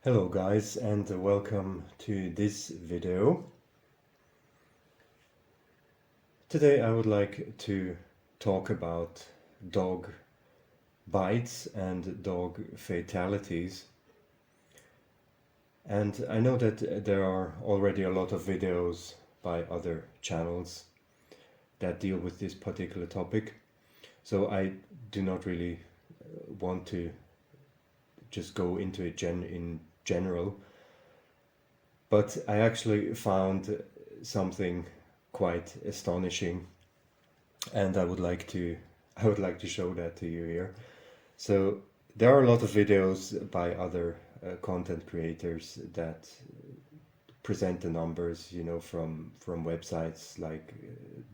Hello guys, and welcome to this video. Today I would like to talk about dog bites and dog fatalities. And I know that there are already a lot of videos by other channels that deal with this particular topic. So I do not really want to just go into it in general. But I actually found something quite astonishing, and I would like to show that to you here. So there are a lot of videos by other content creators that present the numbers, from websites like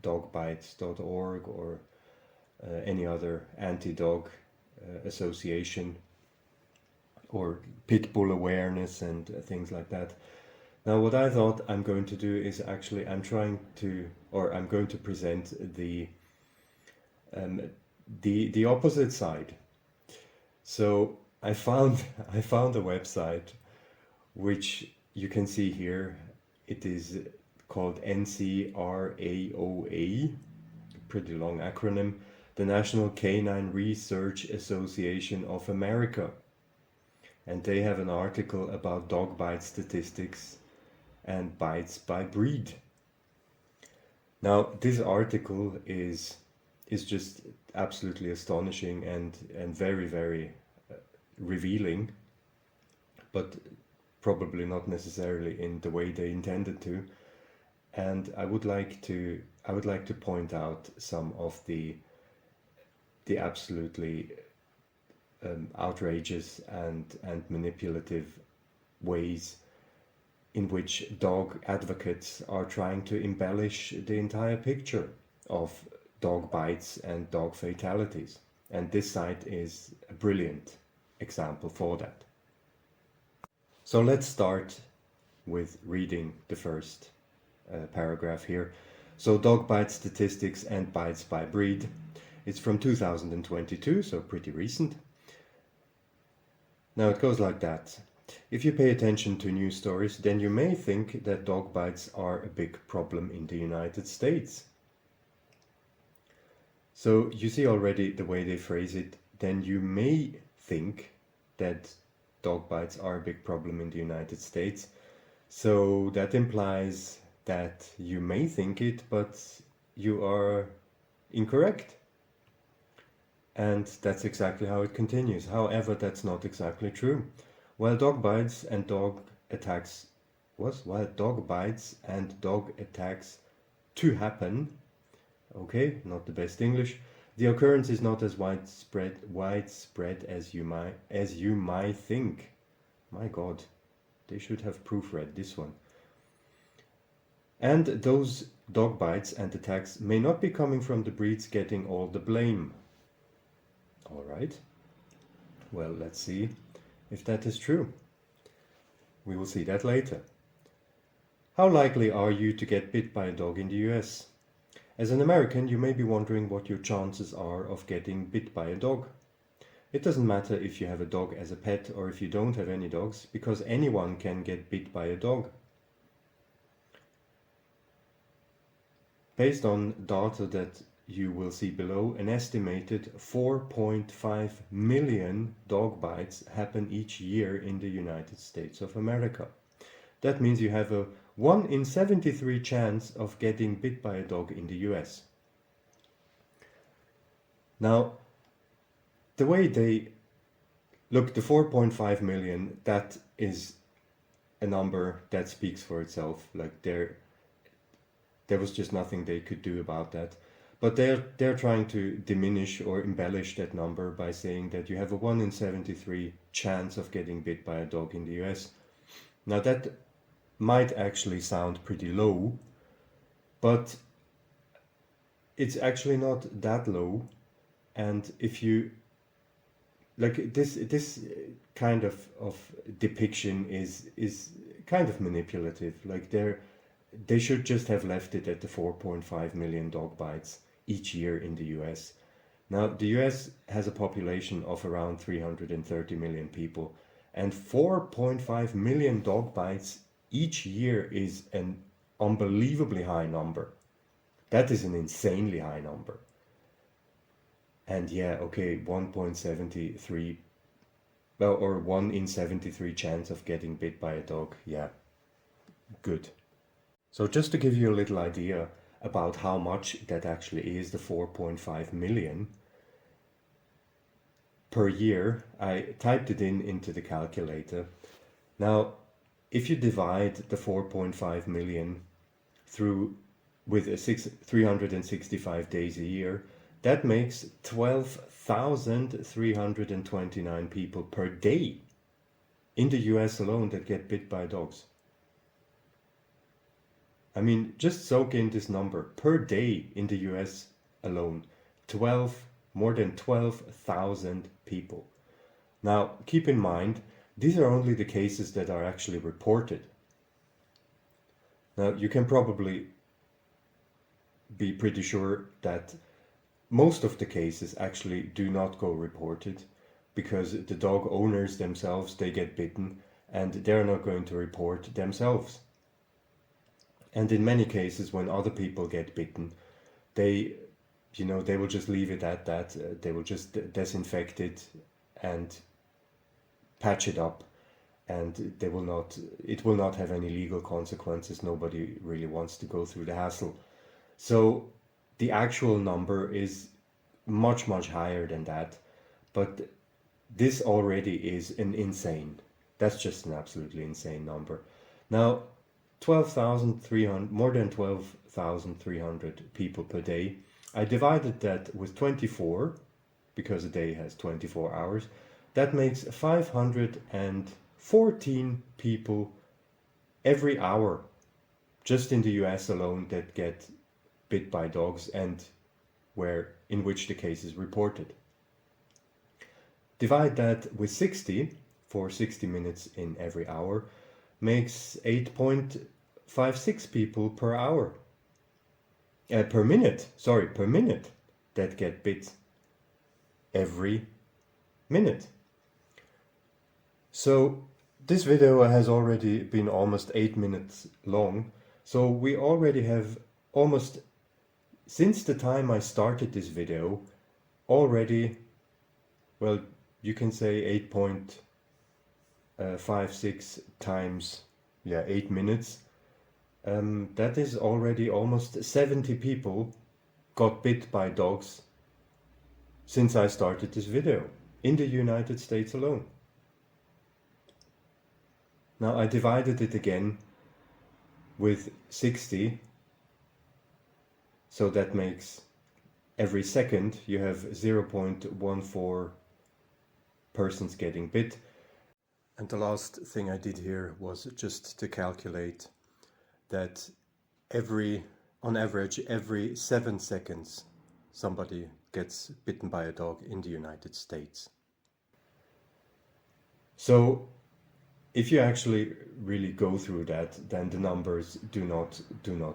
dogbites.org or any other anti-dog association or pit bull awareness and things like that. Now, what I thought I'm going to do is actually I'm going to present the opposite side. So I found a website which you can see here. It is called NCRAOA, pretty long acronym, the National Canine Research Association of America. And they have an article about dog bite statistics and bites by breed. Now, this article is just absolutely astonishing and very, very revealing, but probably not necessarily in the way they intended to. And I would like to point out some of the absolutely outrageous and manipulative ways in which dog advocates are trying to embellish the entire picture of dog bites and dog fatalities. And this site is a brilliant example for that. So let's start with reading the first paragraph here. So dog bite statistics and bites by breed. It's from 2022, so pretty recent. Now it goes like that. If you pay attention to news stories, then you may think that dog bites are a big problem in the United States. So you see already the way they phrase it, then you may think that dog bites are a big problem in the United States. So that implies that you may think it, but you are incorrect. And that's exactly how it continues. However, that's not exactly true. While dog bites and dog attacks to happen, okay, not the best English, the occurrence is not as widespread as you might think. My God, they should have proofread this one. And those dog bites and attacks may not be coming from the breeds getting all the blame. All right. Well, let's see if that is true. We will see that later. How likely are you to get bit by a dog in the US? As an American, you may be wondering what your chances are of getting bit by a dog. It doesn't matter if you have a dog as a pet or if you don't have any dogs, because anyone can get bit by a dog. Based on data that you will see below, an estimated 4.5 million dog bites happen each year in the United States of America. That means you have a 1 in 73 chance of getting bit by a dog in the US. Now, the way they look, the 4.5 million, that is a number that speaks for itself. Like there was just nothing they could do about that. But they're trying to diminish or embellish that number by saying that you have a 1 in 73 chance of getting bit by a dog in the US. Now that might actually sound pretty low, but it's actually not that low. And if you like this kind of depiction is kind of manipulative. Like they should just have left it at the 4.5 million dog bites each year in the US. Now, the US has a population of around 330 million people, And 4.5 million dog bites each year is an unbelievably high number. That is an insanely high number. And yeah, okay, 1.73, well, or 1 in 73 chance of getting bit by a dog. Yeah, good. So just to give you a little idea about how much that actually is, the 4.5 million per year, I typed it into the calculator. Now, if you divide the 4.5 million through with 365 days a year, that makes 12,329 people per day in the US alone that get bit by dogs. I mean, just soak in this number. Per day in the US alone, more than 12,000 people. Now, keep in mind, these are only the cases that are actually reported. Now, you can probably be pretty sure that most of the cases actually do not go reported, because the dog owners themselves, they get bitten and they're not going to report themselves. And in many cases, when other people get bitten, they will just leave it at that. They will just disinfect it and patch it up, and it will not have any legal consequences. Nobody really wants to go through the hassle. So the actual number is much, much higher than that. But this already is that's just an absolutely insane number. Now, 12,300, more than 12,300 people per day. I divided that with 24, because a day has 24 hours. That makes 514 people every hour, just in the US alone, that get bit by dogs, and in which the case is reported. Divide that with 60 for 60 minutes in every hour, makes 8.56 people per hour. Per minute that get bit every minute. So this video has already been almost 8 minutes long. So we already have almost, since the time I started this video, already, well, you can say 8.56 times, 8 minutes. That is already almost 70 people got bit by dogs since I started this video in the United States alone. Now I divided it again with 60, so that makes every second you have 0.14 persons getting bit. And the last thing I did here was just to calculate that on average, every 7 seconds, somebody gets bitten by a dog in the United States. So if you actually really go through that, then the numbers do not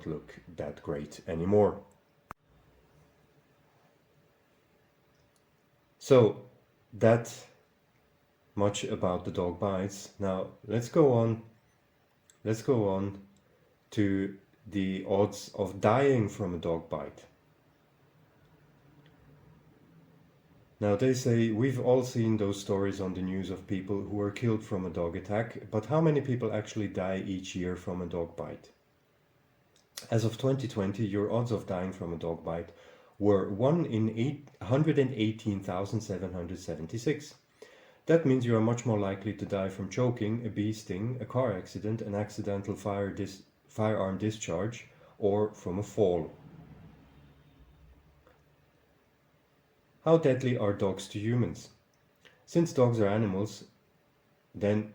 look that great anymore. So that much about the dog bites. Now let's go on to the odds of dying from a dog bite. Now they say, we've all seen those stories on the news of people who were killed from a dog attack, but how many people actually die each year from a dog bite? As of 2020, your odds of dying from a dog bite were 1 in 118,776. That means you are much more likely to die from choking, a bee sting, a car accident, an accidental firearm discharge, or from a fall. How deadly are dogs to humans? Since dogs are animals, then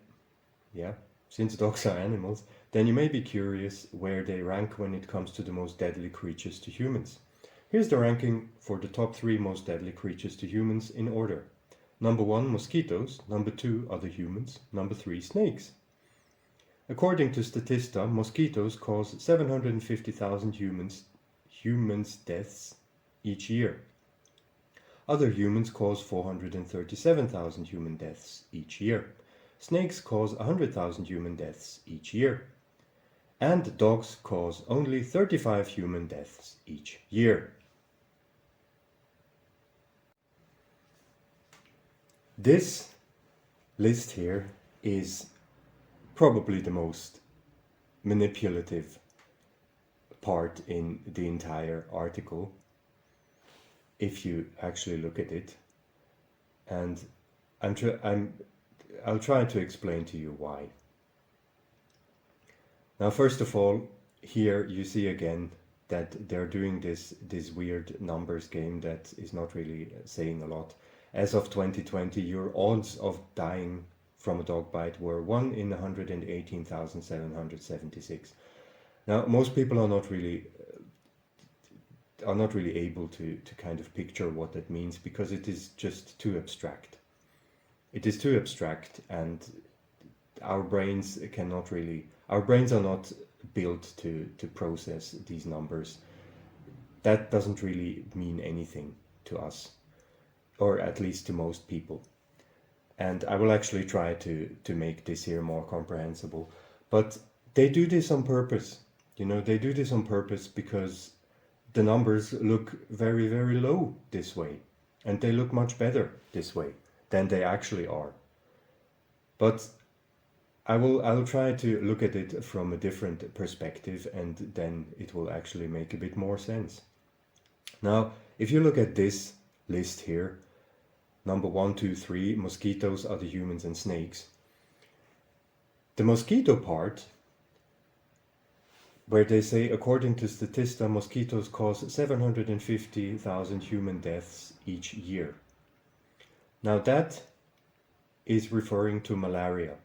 you may be curious where they rank when it comes to the most deadly creatures to humans. Here's the ranking for the top 3 most deadly creatures to humans in order. Number 1, mosquitoes. Number 2, other humans. Number 3, snakes. According to Statista, mosquitoes cause 750,000 humans deaths each year. Other humans cause 437,000 human deaths each year. snakes cause 100,000 human deaths each year. And dogs cause only 35 human deaths each year. This list here is probably the most manipulative part in the entire article, if you actually look at it. And I'll try to explain to you why. Now, first of all, here you see again that they're doing this weird numbers game that is not really saying a lot. As of 2020, your odds of dying from a dog bite were 1 in 118,776. Now, most people are not really able to kind of picture what that means, because it is just too abstract. It is too abstract, and our brains are not built to process these numbers. That doesn't really mean anything to us, or at least to most people. And I will actually try to make this here more comprehensible. But they do this on purpose. They do this on purpose because the numbers look very, very low this way. And they look much better this way than they actually are. But I'll try to look at it from a different perspective, and then it will actually make a bit more sense. Now, if you look at this list here, number 1, 2, 3, mosquitoes, other humans, and snakes. The mosquito part, where they say, according to Statista, mosquitoes cause 750,000 human deaths each year. Now that is referring to malaria.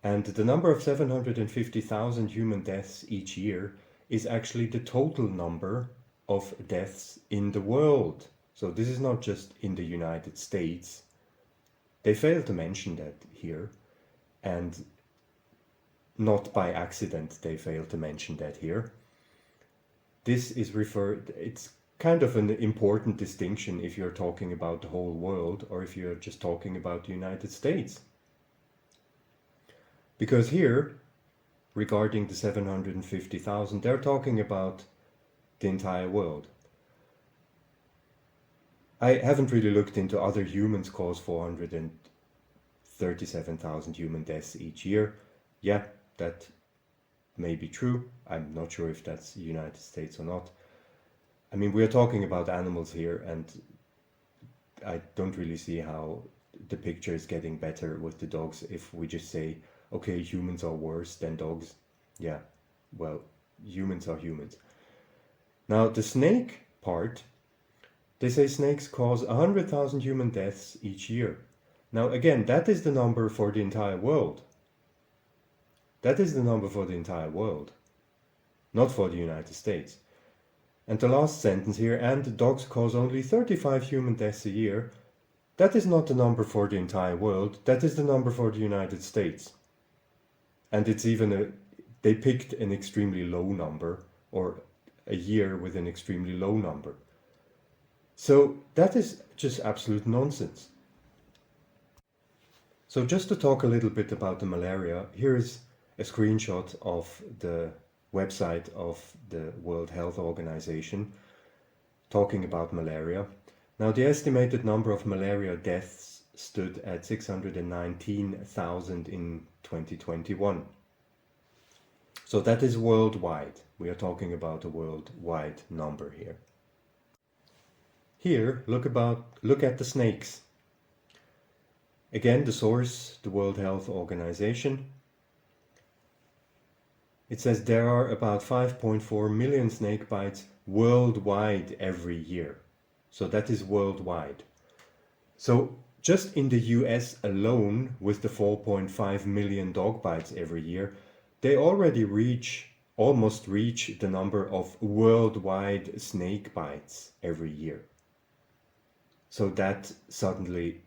And the number of 750,000 human deaths each year is actually the total number of deaths in the world. So this is not just in the United States. They fail to mention that here, and not by accident they fail to mention that here. This is it's kind of an important distinction if you're talking about the whole world or if you're just talking about the United States. Because here, regarding the 750,000, they're talking about the entire world. I haven't really looked into other humans cause 437,000 human deaths each year. Yeah, that may be true. I'm not sure if that's the United States or not. I mean, we're talking about animals here, and I don't really see how the picture is getting better with the dogs if we just say, okay, humans are worse than dogs. Yeah, well, humans are humans. Now, the snake part, they say snakes cause 100,000 human deaths each year. Now, again, that is the number for the entire world. That is the number for the entire world, not for the United States. And the last sentence here, and dogs cause only 35 human deaths a year. That is not the number for the entire world. That is the number for the United States. And it's even they picked an extremely low number, or a year with an extremely low number. So that is just absolute nonsense. So just to talk a little bit about the malaria, here is a screenshot of the website of the World Health Organization talking about malaria. Now, the estimated number of malaria deaths stood at 619,000 in 2021. So that is worldwide. We are talking about a worldwide number here. Here, look at the snakes. Again, the source, the World Health Organization. It says there are about 5.4 million snake bites worldwide every year. So that is worldwide. So just in the US alone, with the 4.5 million dog bites every year, they already almost reach the number of worldwide snake bites every year. So that suddenly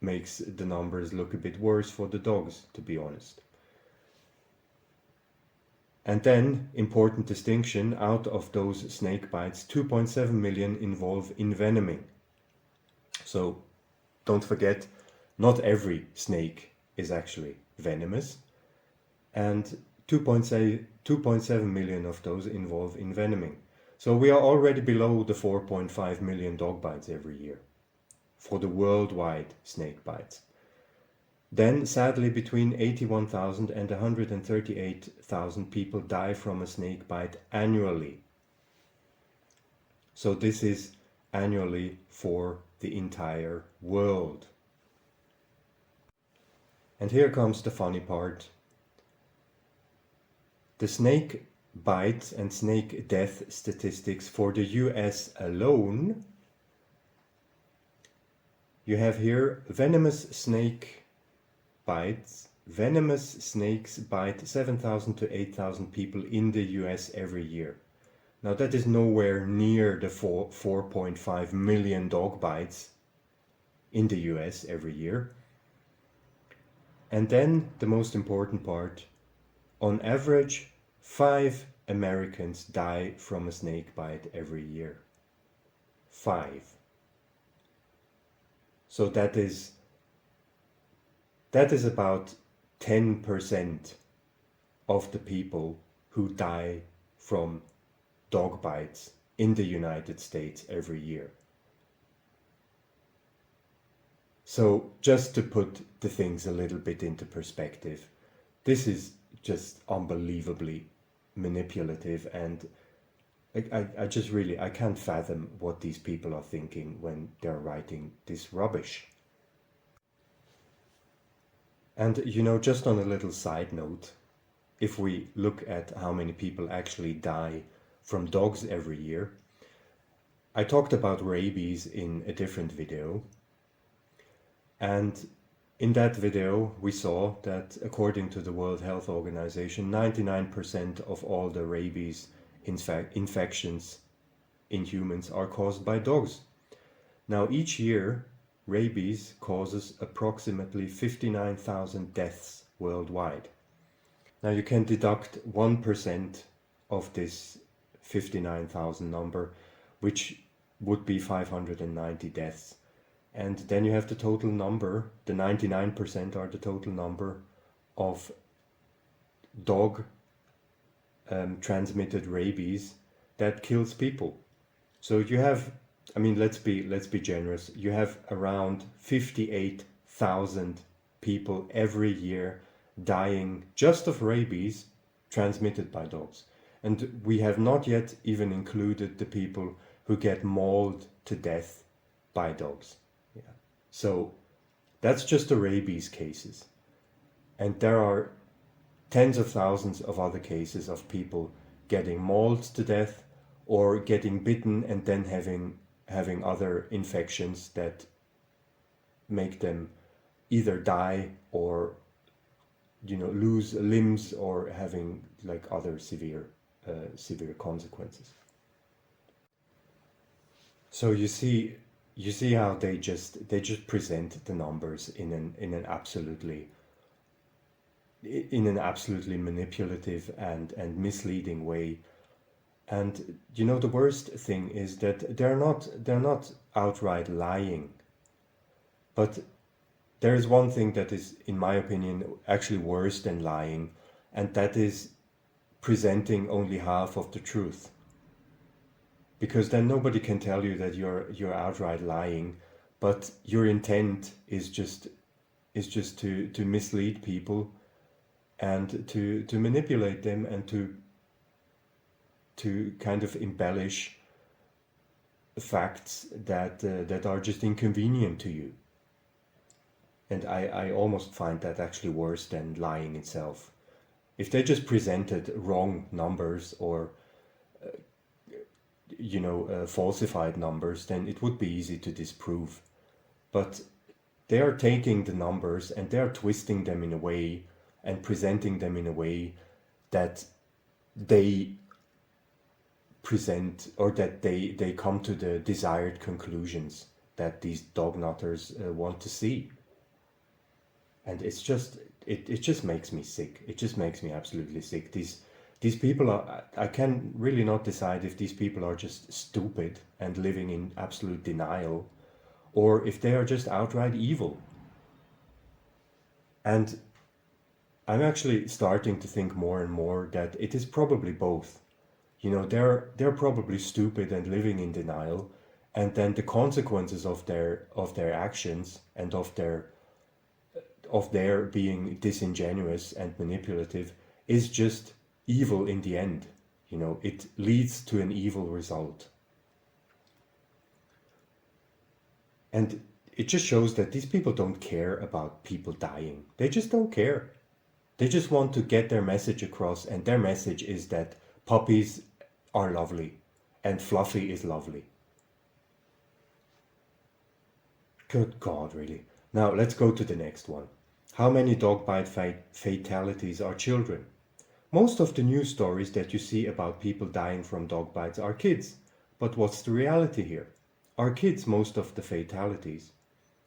makes the numbers look a bit worse for the dogs, to be honest. And then, important distinction, out of those snake bites, 2.7 million involve envenoming. So don't forget, Not every snake is actually venomous, and 2.7 million of those involve envenoming. So we are already below the 4.5 million dog bites every year for the worldwide snake bites. Then, sadly, between 81,000 and 138,000 people die from a snake bite annually. So this is annually for the entire world. And here comes the funny part. The snake bite and snake death statistics for the US alone, you have here venomous snakes bite 7,000 to 8,000 people in the US every year. Now that is nowhere near the 4.5 million dog bites in the US every year. And then the most important part, on average, 5 Americans die from a snake bite every year. 5. So that is about 10% of the people who die from dog bites in the United States every year. So just to put the things a little bit into perspective, this is just unbelievably manipulative, and I just really, I can't fathom what these people are thinking when they're writing this rubbish. And you know, just on a little side note, if we look at how many people actually die from dogs every year, I talked about rabies in a different video, and in that video we saw that according to the World Health Organization, 99% of all the rabies infections in humans are caused by dogs. Now each year rabies causes approximately 59,000 deaths worldwide. Now you can deduct 1% of this 59,000 number, which would be 590 deaths. And then you have the total number, the 99% are the total number of dog transmitted rabies that kills people. So you have, I mean, let's be generous. You have around 58,000 people every year dying just of rabies transmitted by dogs. And we have not yet even included the people who get mauled to death by dogs. Yeah. So that's just the rabies cases. And there are tens of thousands of other cases of people getting mauled to death or getting bitten and then having other infections that make them either die or, you know, lose limbs or having like other severe consequences. So you see how they just present the numbers in an absolutely manipulative and misleading way. And you know, the worst thing is that they're not outright lying, but there is one thing that is, in my opinion, actually worse than lying, and that is presenting only half of the truth. Because then nobody can tell you that you're outright lying, but your intent is just to mislead people and to manipulate them and to kind of embellish facts that are just inconvenient to you. And I almost find that actually worse than lying itself. If they just presented wrong numbers or falsified numbers, then it would be easy to disprove. But they are taking the numbers and they are twisting them in a way and presenting them in a way that they present, or that they come to the desired conclusions that these dog nutters want to see. And it's just, it just makes me sick. It just makes me absolutely sick. These people are, I can really not decide if these people are just stupid and living in absolute denial, or if they are just outright evil. And I'm actually starting to think more and more that it is probably both. You know, they're probably stupid and living in denial, and then the consequences of their actions and of their being disingenuous and manipulative is just evil in the end. You know, it leads to an evil result. And it just shows that these people don't care about people dying. They just don't care. They just want to get their message across, and their message is that puppies are lovely and Fluffy is lovely. Good God, really. Now let's go to the next one. How many dog bite fatalities are children? Most of the news stories that you see about people dying from dog bites are kids. But what's the reality here? Are kids most of the fatalities?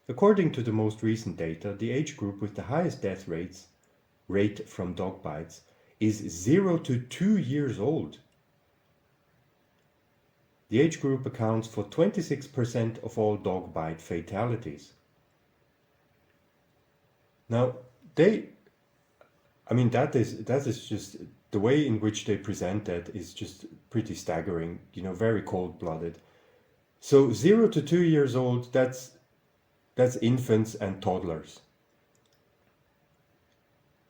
According to the most recent data, the age group with the highest death rate from dog bites is 0 to 2 years old. The age group accounts for 26% of all dog bite fatalities. Now, that is just the way in which they present that is just pretty staggering, you know, very cold-blooded. So 0 to 2 years old, that's infants and toddlers.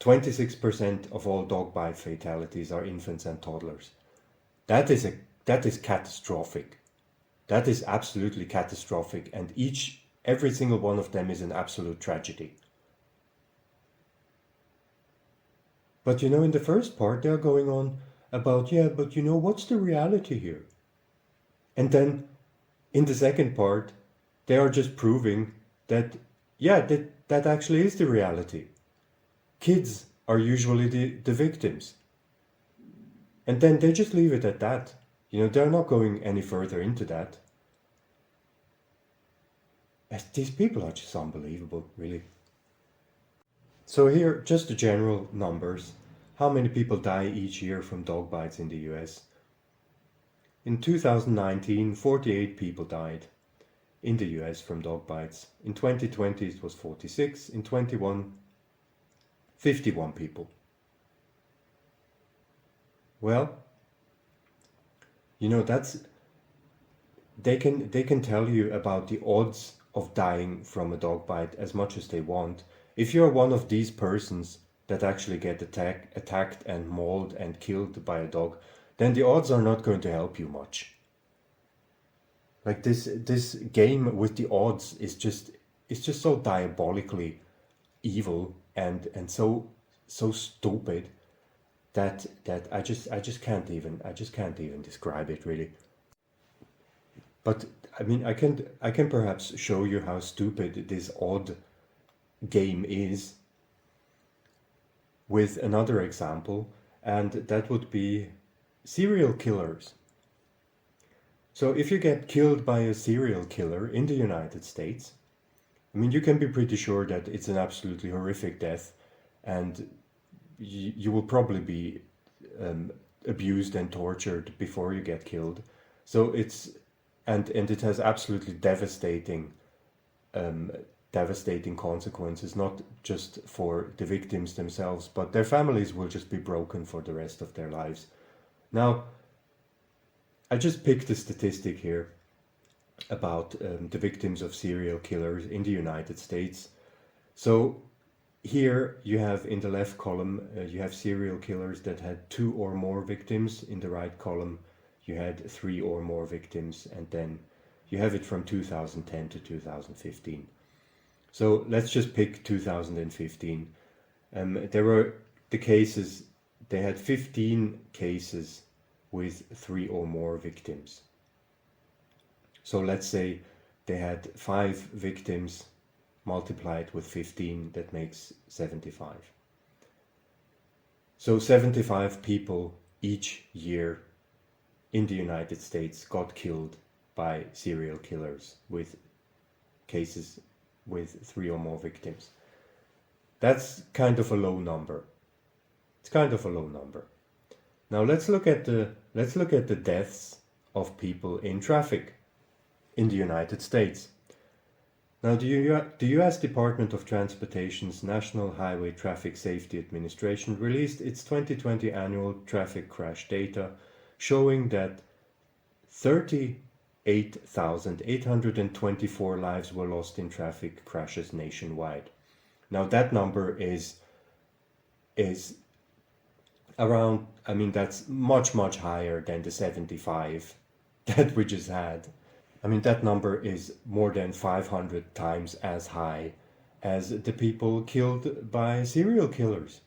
26% of all dog bite fatalities are infants and toddlers. That is catastrophic. That is absolutely catastrophic, and every single one of them is an absolute tragedy. But you know, in the first part, they're going on about, yeah, but you know, what's the reality here? And then in the second part, they are just proving that, yeah, that actually is the reality. Kids are usually the victims. And then they just leave it at that. You know, they're not going any further into that. These people are just unbelievable, really. So here, just the general numbers. How many people die each year from dog bites in the US? In 2019, 48 people died in the US from dog bites. In 2020, it was 46. In 21, 51 people. Well, you know, they can tell you about the odds of dying from a dog bite as much as they want. If you're one of these persons that actually get attacked and mauled and killed by a dog, then the odds are not going to help you much. Like this game with the odds is just so diabolically evil and so stupid that I just can't even describe it, really. But I mean, I can perhaps show you how stupid this odd game is with another example, and that would be serial killers. So if you get killed by a serial killer in the United States, I mean, you can be pretty sure that it's an absolutely horrific death, and you will probably be abused and tortured before you get killed. So and it has absolutely devastating consequences, not just for the victims themselves, but their families will just be broken for the rest of their lives. Now, I just picked a statistic here about the victims of serial killers in the United States. So here you have in the left column, you have serial killers that had 2 or more victims. In the right column, you had 3 or more victims, and then you have it from 2010 to 2015. So let's just pick 2015. There were the cases, they had 15 cases with 3 or more victims. So let's say they had 5 victims multiplied with 15, that makes 75. So 75 people each year in the United States got killed by serial killers with cases with 3 or more victims. That's kind of a low number. It's kind of a low number. Now let's look at the deaths of people in traffic in the United States. Now, the US Department of Transportation's National Highway Traffic Safety Administration released its 2020 annual traffic crash data, showing that 38,824 lives were lost in traffic crashes nationwide. Now, that number is around, I mean, that's much, much higher than the 75 that we just had. I mean, that number is more than 500 times as high as the people killed by serial killers.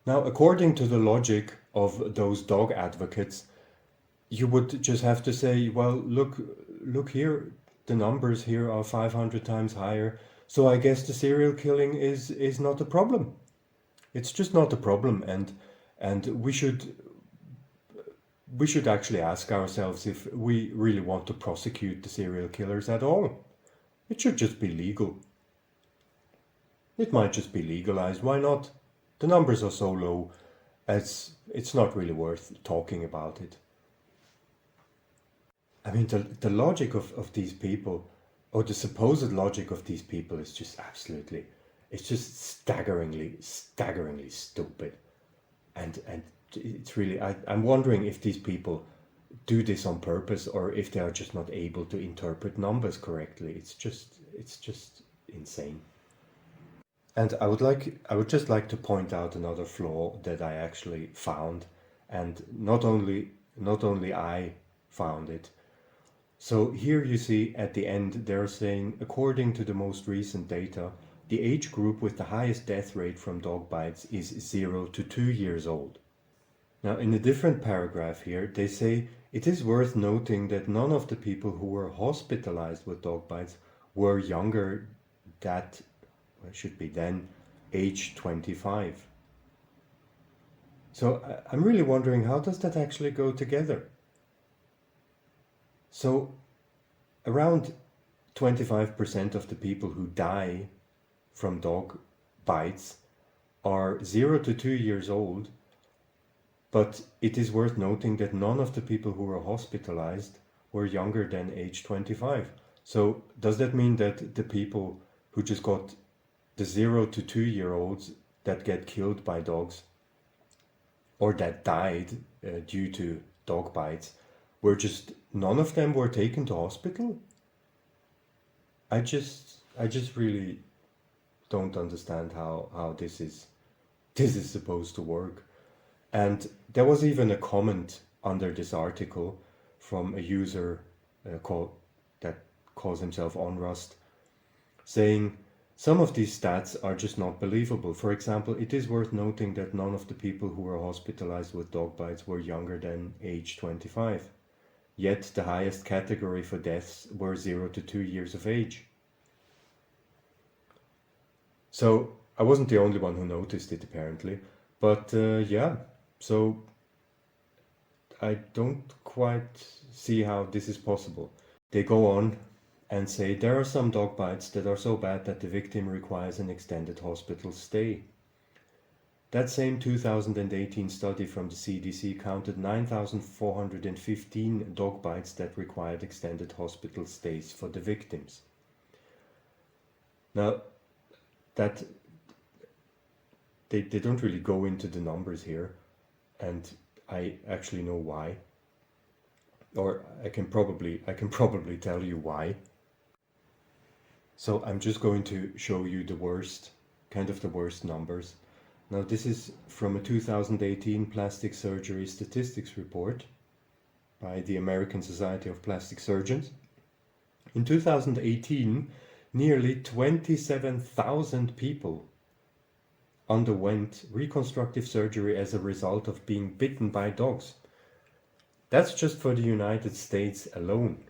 Now, according to the logic of those dog advocates, you would just have to say, well, look here, the numbers here are 500 times higher, so I guess the serial killing is not a problem. It's just not a problem, and we should actually ask ourselves if we really want to prosecute the serial killers at all. It should just be legal. It might just be legalized. Why not? The numbers are so low, it's not really worth talking about it. I mean, the logic of these people, or the supposed logic of these people, is just absolutely, it's just staggeringly stupid. And it's really, I'm wondering if these people do this on purpose or if they are just not able to interpret numbers correctly. It's just insane. And I would just like to point out another flaw that I actually found, and not only I found it. So here you see at the end they're saying, according to the most recent data, the age group with the highest death rate from dog bites is 0 to 2 years old. Now, in a different paragraph here, they say it is worth noting that none of the people who were hospitalized with dog bites were younger should be then age 25. So I'm really wondering, how does that actually go together? So around 25% of the people who die from dog bites are 0 to 2 years old, but it is worth noting that none of the people who were hospitalized were younger than age 25. So does that mean that the people who just got the 0 to 2 year olds that get killed by dogs or that died due to dog bites were just, none of them were taken to hospital? I just really don't understand how this is supposed to work. And there was even a comment under this article from a user that calls himself OnRust, saying some of these stats are just not believable. For example, it is worth noting that none of the people who were hospitalized with dog bites were younger than age 25. Yet the highest category for deaths were 0 to 2 years of age. So I wasn't the only one who noticed it, apparently. But yeah, so I don't quite see how this is possible. They go on and say there are some dog bites that are so bad that the victim requires an extended hospital stay. That same 2018 study from the CDC counted 9,415 dog bites that required extended hospital stays for the victims. Now, that they don't really go into the numbers here, and I actually know why, or I can probably tell you why. So I'm just going to show you the worst numbers. Now, this is from a 2018 plastic surgery statistics report by the American Society of Plastic Surgeons. In 2018, nearly 27,000 people underwent reconstructive surgery as a result of being bitten by dogs. That's just for the United States alone.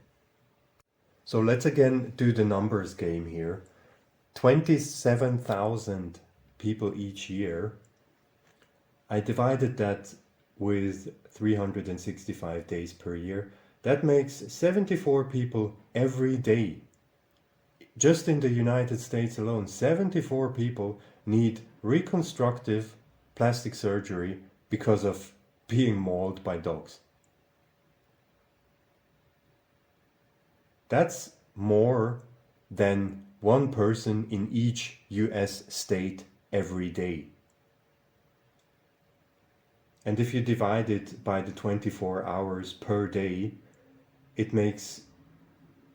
So let's again do the numbers game here. 27,000 people each year. I divided that with 365 days per year. That makes 74 people every day. Just in the United States alone, 74 people need reconstructive plastic surgery because of being mauled by dogs. That's more than one person in each US state every day. And if you divide it by the 24 hours per day, it makes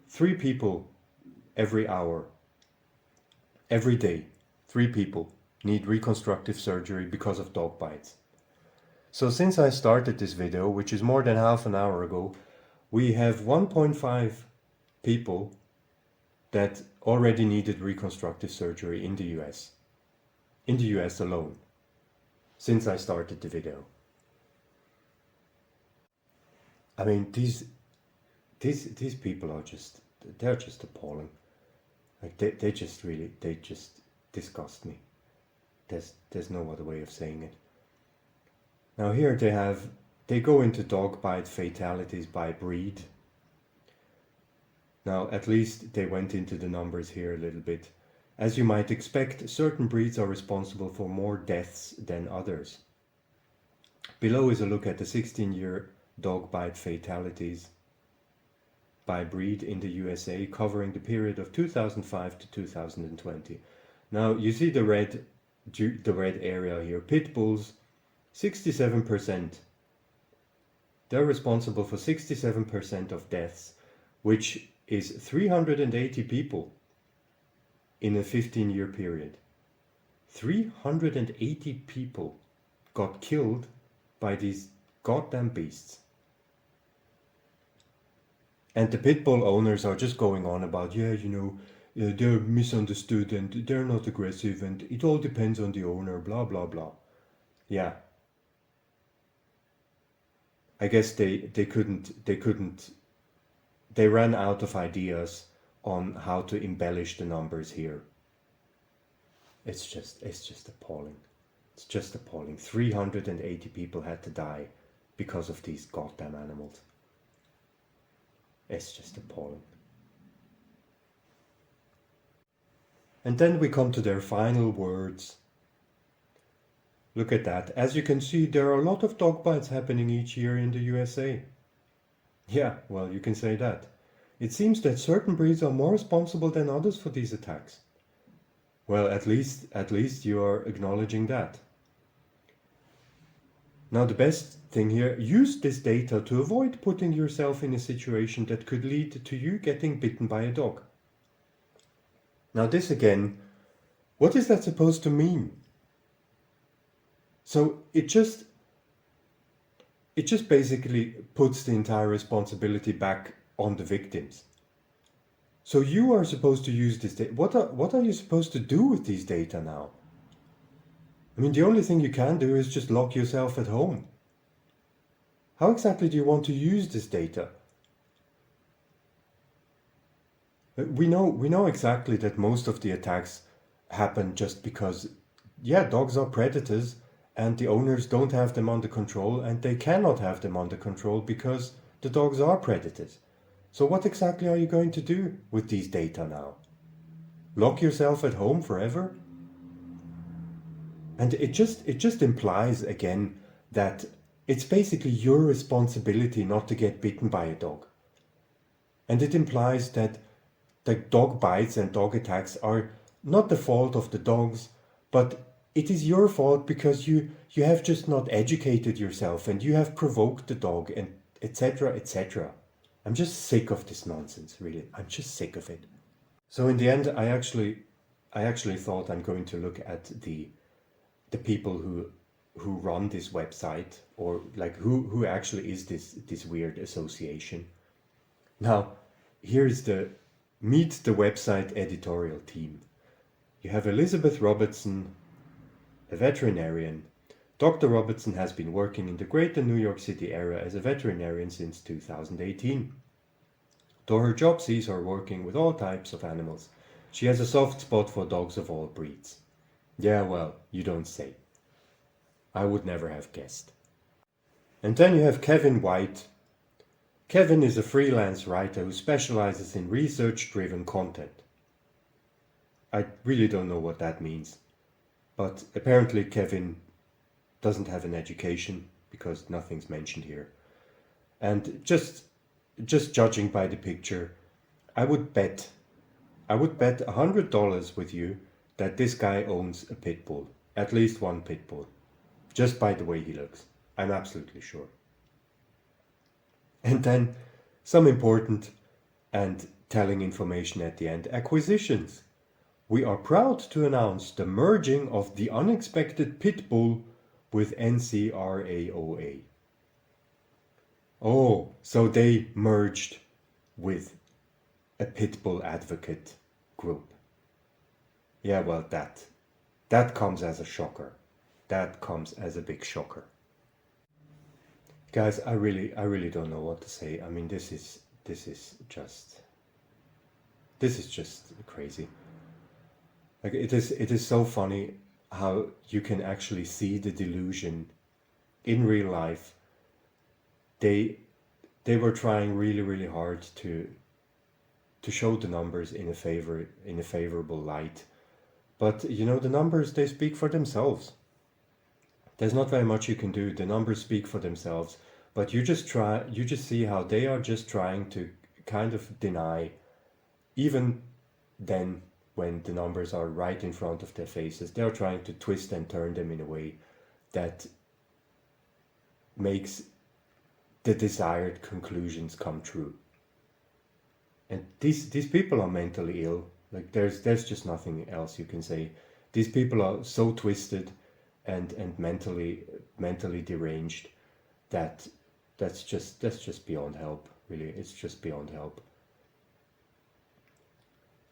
3 people every hour. Every day, 3 people need reconstructive surgery because of dog bites. So since I started this video, which is more than half an hour ago, we have 1.5 people that already needed reconstructive surgery in the US. In the US alone, since I started the video. I mean, these people are they're just appalling. Like they just disgust me. There's no other way of saying it. Now here they go into dog bite fatalities by breed. Now at least they went into the numbers here a little bit. As you might expect, certain breeds are responsible for more deaths than others. Below is a look at the 16-year dog bite fatalities by breed in the USA, covering the period of 2005 to 2020. Now you see the red area here. Pit bulls, 67%. They're responsible for 67% of deaths, which is 380 people in a 15-year period. 380 people got killed by these goddamn beasts. And the pit bull owners are just going on about, they're misunderstood and they're not aggressive and it all depends on the owner, blah, blah, blah. Yeah. I guess they ran out of ideas on how to embellish the numbers here. It's just appalling. It's just appalling. 380 people had to die because of these goddamn animals. It's just appalling. And then we come to their final words. Look at that. As you can see, there are a lot of dog bites happening each year in the USA. Yeah, well, you can say that. It seems that certain breeds are more responsible than others for these attacks. Well, at least you are acknowledging that. Now the best thing here, use this data to avoid putting yourself in a situation that could lead to you getting bitten by a dog. Now this again, what is that supposed to mean? So it just basically puts the entire responsibility back on the victims. So you are supposed to use this data. What are you supposed to do with these data now? I mean, the only thing you can do is just lock yourself at home. How exactly do you want to use this data? We know exactly that most of the attacks happen just because, dogs are predators and the owners don't have them under control and they cannot have them under control because the dogs are predators. So what exactly are you going to do with these data now? Lock yourself at home forever? And it just implies again that it's basically your responsibility not to get bitten by a dog. And it implies that the dog bites and dog attacks are not the fault of the dogs, but it is your fault because you have just not educated yourself and you have provoked the dog and etc. etc. I'm just sick of this nonsense, really. I'm just sick of it. So in the end, I actually thought I'm going to look at the people who run this website, or like who actually is this weird association. Now, here's meet the website editorial team. You have Elizabeth Robertson, a veterinarian. Dr. Robertson has been working in the greater New York City area as a veterinarian since 2018. Though her job sees her working with all types of animals, she has a soft spot for dogs of all breeds. Yeah, well, you don't say. I would never have guessed. And then you have Kevin White. Kevin is a freelance writer who specializes in research-driven content. I really don't know what that means, but apparently Kevin doesn't have an education because nothing's mentioned here. And just judging by the picture, I would bet $100 with you that this guy owns a pit bull, at least one pit bull, just by the way he looks. I'm absolutely sure. And then some important and telling information at the end. Acquisitions. We are proud to announce the merging of the unexpected pit bull with NCRAOA. Oh, so they merged with a pit bull advocate group. Yeah, well, that comes as a shocker. That comes as a big shocker. Guys, I really don't know what to say. I mean, this is just crazy. Like it is so funny how you can actually see the delusion in real life. They were trying really hard to show the numbers in a favorable light. But you know, the numbers, they speak for themselves. There's not very much you can do. The numbers speak for themselves. But you just see how they are just trying to kind of deny, even then when the numbers are right in front of their faces, they're trying to twist and turn them in a way that makes the desired conclusions come true. And these people are mentally ill. Like there's just nothing else you can say. These people are so twisted and mentally deranged that that's just beyond help. Really, it's just beyond help.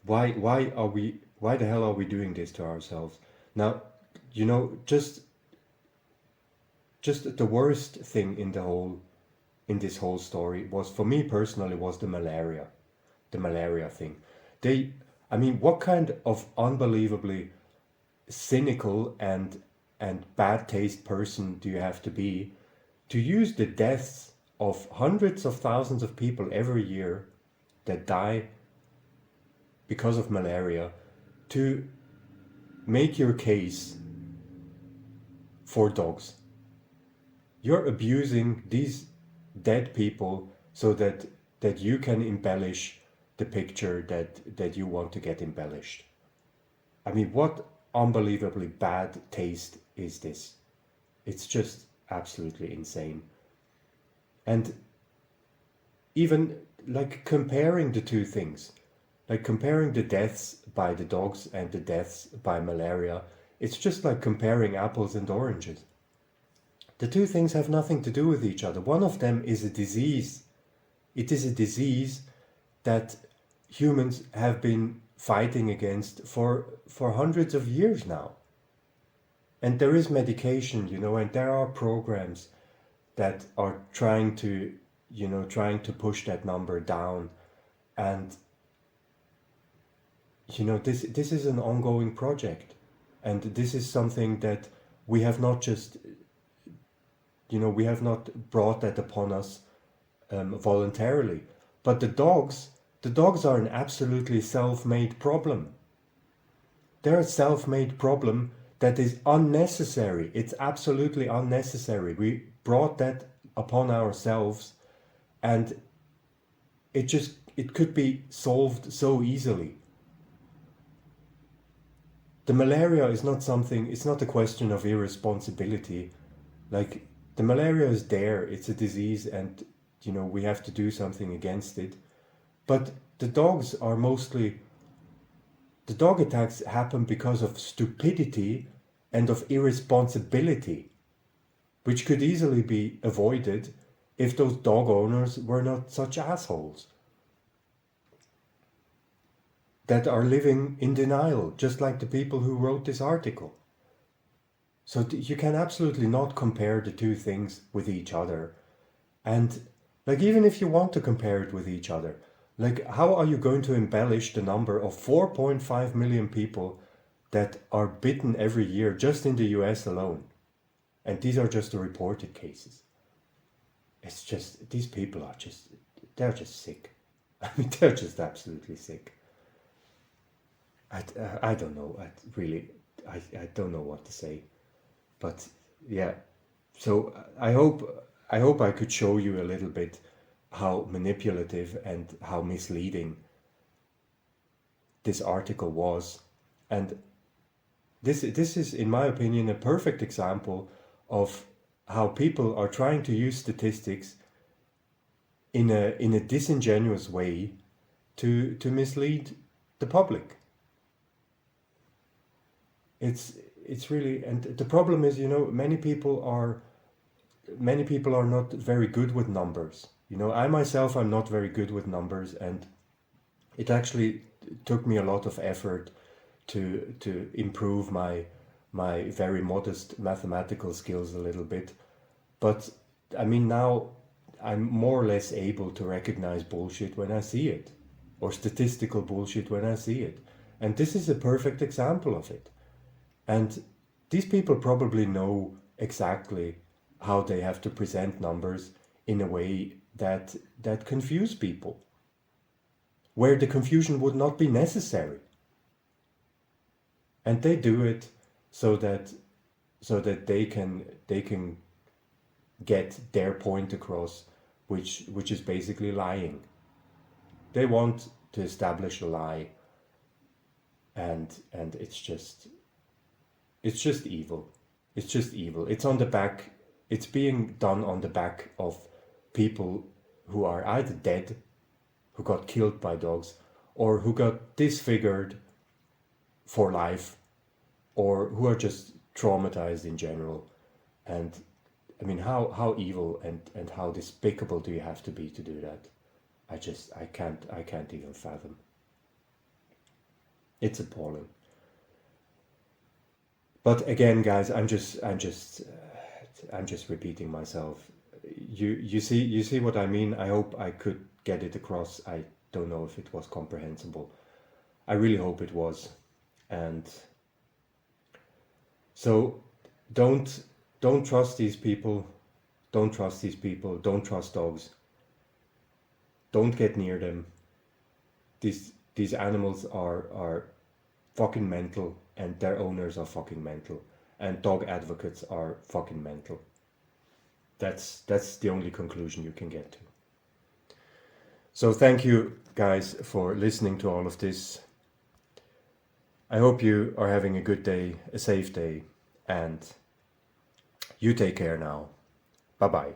Why the hell are we doing this to ourselves? Now, you know, just the worst thing in this whole story was, for me personally, was the malaria thing. I mean, what kind of unbelievably cynical and bad taste person do you have to be to use the deaths of hundreds of thousands of people every year that die because of malaria to make your case for dogs? You're abusing these dead people so that you can embellish the picture that you want to get embellished. I mean, what unbelievably bad taste is this? It's just absolutely insane. And even like comparing the two things, like comparing the deaths by the dogs and the deaths by malaria, it's just like comparing apples and oranges. The two things have nothing to do with each other. One of them is a disease. It is a disease that humans have been fighting against for hundreds of years now. And there is medication, you know, and there are programs that are trying to push that number down. And you know, this is an ongoing project, and this is something that we have not just, you know, we have not brought that upon us voluntarily. But the dogs are an absolutely self-made problem. They're a self-made problem that is unnecessary. It's absolutely unnecessary. We brought that upon ourselves, and it could be solved so easily. The malaria is not something, it's not a question of irresponsibility. Like, the malaria is there, it's a disease, and you know, we have to do something against it. But the dog attacks happen because of stupidity and of irresponsibility, which could easily be avoided if those dog owners were not such assholes that are living in denial, just like the people who wrote this article. So you can absolutely not compare the two things with each other. And like, even if you want to compare it with each other, like, how are you going to embellish the number of 4.5 million people that are bitten every year just in the US alone? And these are just the reported cases. It's just, these people are just, they're just sick. I mean, they're just absolutely sick. I don't know. I don't know what to say. But yeah, so I hope I could show you a little bit how manipulative and how misleading this article was. And this is, in my opinion, a perfect example of how people are trying to use statistics in a disingenuous way to mislead the public. It's really, and the problem is, many people are not very good with numbers. I myself, I'm not very good with numbers, and it actually took me a lot of effort to improve my very modest mathematical skills a little bit. But I mean, now I'm more or less able to recognize bullshit when I see it, or statistical bullshit when I see it. And this is a perfect example of it. And these people probably know exactly how they have to present numbers in a way that confuse people, where the confusion would not be necessary. And they do it so that they can get their point across, which is basically lying. They want to establish a lie, and it's just evil. It's just evil. It's on the back. It's being done on the back of people who are either dead, who got killed by dogs, or who got disfigured for life, or who are just traumatized in general. And I mean, how evil and how despicable do you have to be to do that? I can't even fathom. It's appalling. But again, guys, I'm just repeating myself. You see what I mean? I hope I could get it across. I don't know if it was comprehensible. I really hope it was. And so don't trust these people. Don't trust these people. Don't trust dogs. Don't get near them. These animals are fucking mental, and their owners are fucking mental, and dog advocates are fucking mental. That's the only conclusion you can get to. So thank you guys for listening to all of this. I hope you are having a good day, a safe day, and you take care now. Bye bye.